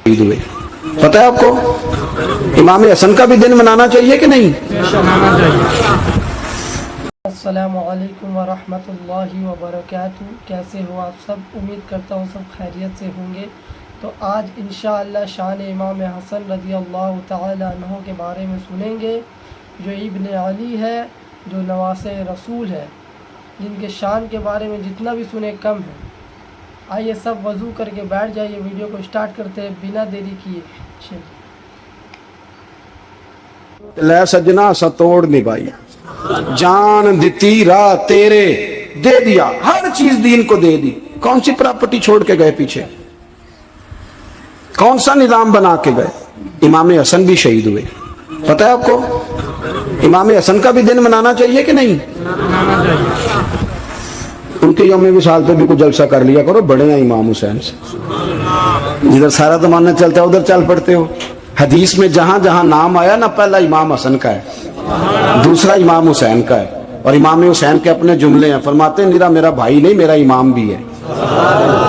शहीद हुए। पता है आपको इमाम हसन का भी दिन मनाना चाहिए कि नहीं? अस्सलामु अलैकुम व रहमतुल्लाहि व बरकातुहू। कैसे हो आप सब? उम्मीद करता हूँ सब खैरियत से होंगे। तो आज इंशाअल्लाह शान इमाम हसन रज़ी अल्लाह तआला अन्हु के बारे में सुनेंगे, जो इब्न अली है, जो नवासे रसूल है, जिनके शान के बारे में जितना भी सुने कम है। आइए सब वज़ू करके बैठ जाइए, वीडियो को स्टार्ट करते हैं बिना देरी किए। लै सजना सा तोड़ निभाई, जान दिती राह तेरे, दे दिया हर चीज दीन को दे दी। कौन सी प्रॉपर्टी छोड़ के गए पीछे? कौन सा निजाम बना के गए? इमाम हसन भी शहीद हुए। पता है आपको इमाम हसन का भी दिन मनाना चाहिए कि नहीं? उनके यौम विसाल पे भी कुछ जलसा कर लिया करो, बड़े हैं इमाम हुसैन से। जिधर सारा जमाना चलता है उधर चल पड़ते हो। हदीस में जहां जहां नाम आया ना, पहला इमाम हसन का है, दूसरा इमाम हुसैन का है, और इमाम हुसैन के अपने जुमले हैं। फरमाते हैं निरा मेरा भाई नहीं, मेरा इमाम भी है,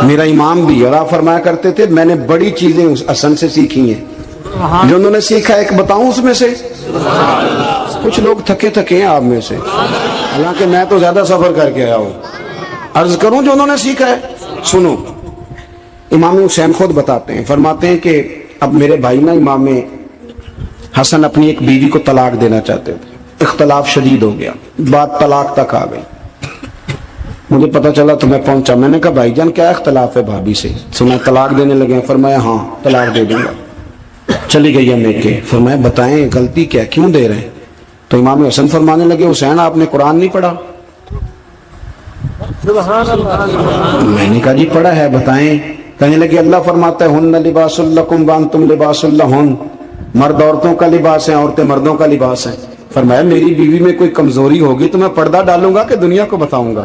मेरा इमाम भी है। और आप फरमाया करते थे मैंने बड़ी चीजें हसन से सीखी हैं। जो उन्होंने सीखा एक बताऊं उसमें से? कुछ लोग थके थके हैं आप में से, हालांकि मैं तो ज्यादा सफर करके आया हूं। अर्ज करूं जो उन्होंने सीखा है, सुनो। इमाम हुसैन खुद बताते हैं, फरमाते हैं कि अब मेरे भाई ना इमाम हसन अपनी एक बीवी को तलाक देना चाहते थे। इख्तलाफ शदीद हो गया, बात तलाक तक आ गई। मुझे पता चला तो मैं पहुंचा। मैंने कहा भाईजान क्या इख्तलाफ है भाभी से? सुना तलाक देने लगे। फरमाया हाँ तलाक दे दूंगा। चली गई है मेके। फरमाया बताएं गलती क्या, क्यों दे रहे हैं? तो इमाम हसन फरमाने लगे हुसैन आपने कुरान नहीं पढ़ा? मैंने कहा जी पढ़ा है, बताएं। कहने लगे अल्लाह फरमाता है हुन्ना लिबासुल लकुम व अंतुम लिबासुल लहुन, मर्द औरतों का लिबास है, औरतें मर्दों का लिबास है। फरमाया मेरी बीवी में कोई कमजोरी होगी तो मैं पर्दा डालूंगा कि दुनिया को बताऊंगा?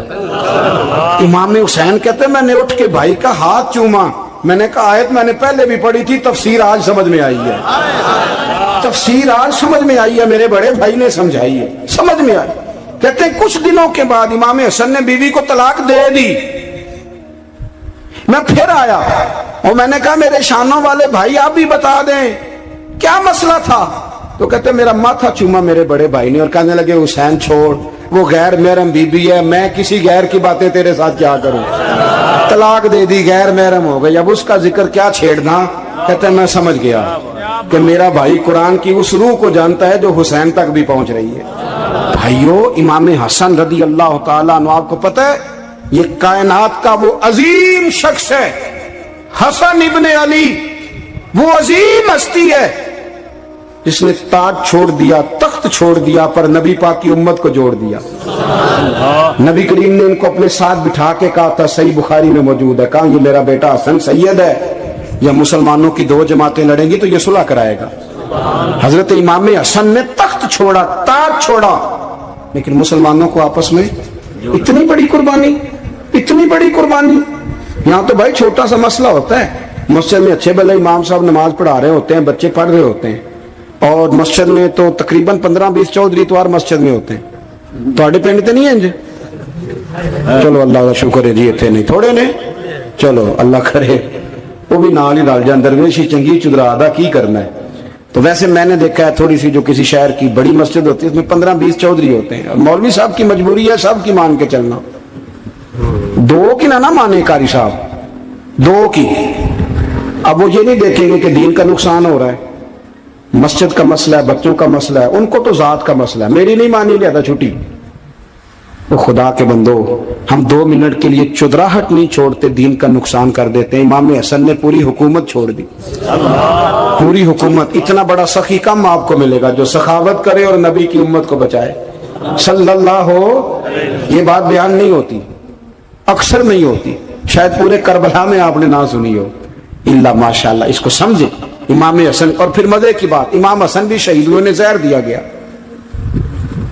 इमाम हुसैन कहते मैंने उठ के भाई का हाथ चूमा। मैंने कहा आयत मैंने पहले भी पढ़ी थी, तफसीर आज समझ में आई है, तफसीर आज समझ में आई है, मेरे बड़े भाई ने समझाई है, समझ में आई। कहते कुछ दिनों के बाद इमाम हसन ने बीवी को तलाक दे दी। मैं फिर आया और मैंने कहा मेरे शानों वाले भाई आप भी बता दें क्या मसला था? तो कहते मेरा माथा चूमा मेरे बड़े भाई ने और कहने लगे हुसैन छोड़, वो गैर महरम बीबी है, मैं किसी गैर की बातें तेरे साथ क्या करूं? तलाक दे दी, गैर महरम हो गई, अब उसका जिक्र क्या छेड़ना? कहते मैं समझ गया कि मेरा भाई कुरान की उस रूह को जानता है जो हुसैन तक भी पहुंच रही है। भाइयों इमाम हसन रज़ी अल्लाह तआला अन्हु, आपको पता है ये कायनात का वो अजीम शख्स है, हसन इब्न अली, वो अजीम हस्ती है जिसने ताज छोड़ दिया, तख्त छोड़ दिया, पर नबी पाक की उम्मत को जोड़ दिया। नबी करीम ने इनको अपने साथ बिठा के कहा था, सही बुखारी में मौजूद है, कहा ये मेरा बेटा हसन सैयद है, या मुसलमानों की दो जमातें लड़ेंगी तो ये सुलह कराएगा। हजरत इमाम हसन ने तख्त छोड़ा, ताज छोड़ा, लेकिन मुसलमानों को आपस में इतनी बड़ी कुर्बानी, इतनी बड़ी कुर्बानी। यहाँ तो भाई छोटा सा मसला होता है, मस्जिद में अच्छे भले इमाम साहब नमाज पढ़ा रहे होते हैं, बच्चे पढ़ रहे होते हैं, और मस्जिद में तो तकरीबन 15-20 चौधरी इतवार मस्जिद में होते हैं। थोड़े पिंड तो नहीं है? चलो अल्लाह का शुक्र है जी, इतने नहीं थोड़े ने, चलो अल्लाह करे वो भी नाल ही रल जाए। दरवेशी चंगी चुदरा दा की करना है। तो वैसे मैंने देखा है थोड़ी सी जो किसी शहर की बड़ी मस्जिद होती है उसमें 15-20 चौधरी होते हैं। मौलवी साहब की मजबूरी है सब की मान के चलना, दो की ना माने कारी साहब, दो की। अब वो ये नहीं देखेंगे कि दीन का नुकसान हो रहा है, मस्जिद का मसला है, बच्चों का मसला है, उनको तो जात का मसला है, मेरी नहीं मानी लिया था छुट्टी। वो खुदा के बंदो, हम 2 मिनट के लिए चुदराहट नहीं छोड़ते, दीन का नुकसान कर देते हैं। इमाम हसन ने पूरी हुकूमत छोड़ दी, पूरी हुकूमत। इतना बड़ा सखी कम आपको मिलेगा जो सखावत करे और नबी की उम्मत को बचाए सल्लल्लाहु। ये बात बयान नहीं होती, अक्सर नहीं होती, शायद पूरे करबला में आपने ना सुनी हो, इल्ला माशाअल्लाह। इसको समझे इमाम हसन। और फिर मजे की बात, इमाम हसन भी शहीद हुए, उन्हें जहर दिया गया,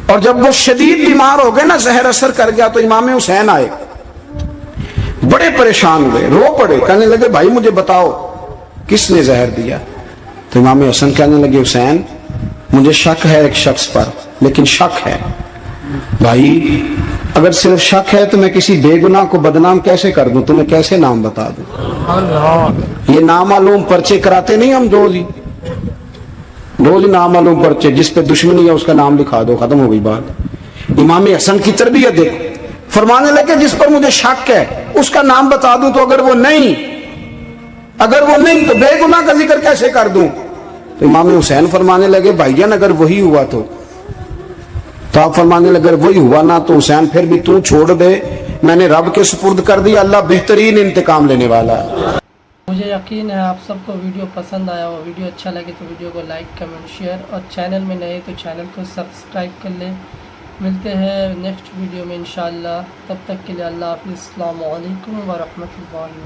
और जब वो शदीद बीमार हो गए ना, जहर असर कर गया, तो इमाम हुसैन आए, बड़े परेशान हुए, रो पड़े, कहने लगे भाई मुझे बताओ किसने जहर दिया? तो इमाम हसन कहने लगे हुसैन मुझे शक है एक शख्स पर, लेकिन शक है भाई اگر صرف شک ہے تو میں کسی بے گناہ کو بدنام کیسے کر دوں؟ تمہیں کیسے نام بتا دوں؟ یہ نامعلوم پرچے کراتے نہیں ہم روز ہی نامعلوم پرچے، جس پہ دشمنی ہے اس کا نام لکھا دو، ختم ہو گئی بات۔ امام حسن کی تربیت دیکھو، فرمانے لگے جس پر مجھے شک ہے اس کا نام بتا دوں، تو اگر وہ نہیں تو بے گناہ کا ذکر کیسے کر دوں؟ تو امام حسین فرمانے لگے بھائی جان اگر وہی ہوا تو آپ فرمانے لگے اگر وہی ہوا نا تو حسین پھر بھی تو چھوڑ دے، میں نے رب کے سپرد کر دیا، اللہ بہترین انتقام لینے والا ہے۔ مجھے یقین ہے آپ سب کو ویڈیو پسند آیا ہو، ویڈیو اچھا لگے تو ویڈیو کو لائک کمنٹ شیئر، اور چینل میں نئے تو چینل کو سبسکرائب کر لیں۔ ملتے ہیں نیکسٹ ویڈیو میں انشاءاللہ، تب تک کے لیے اللہ حافظ، السلام علیکم ورحمۃ اللہ۔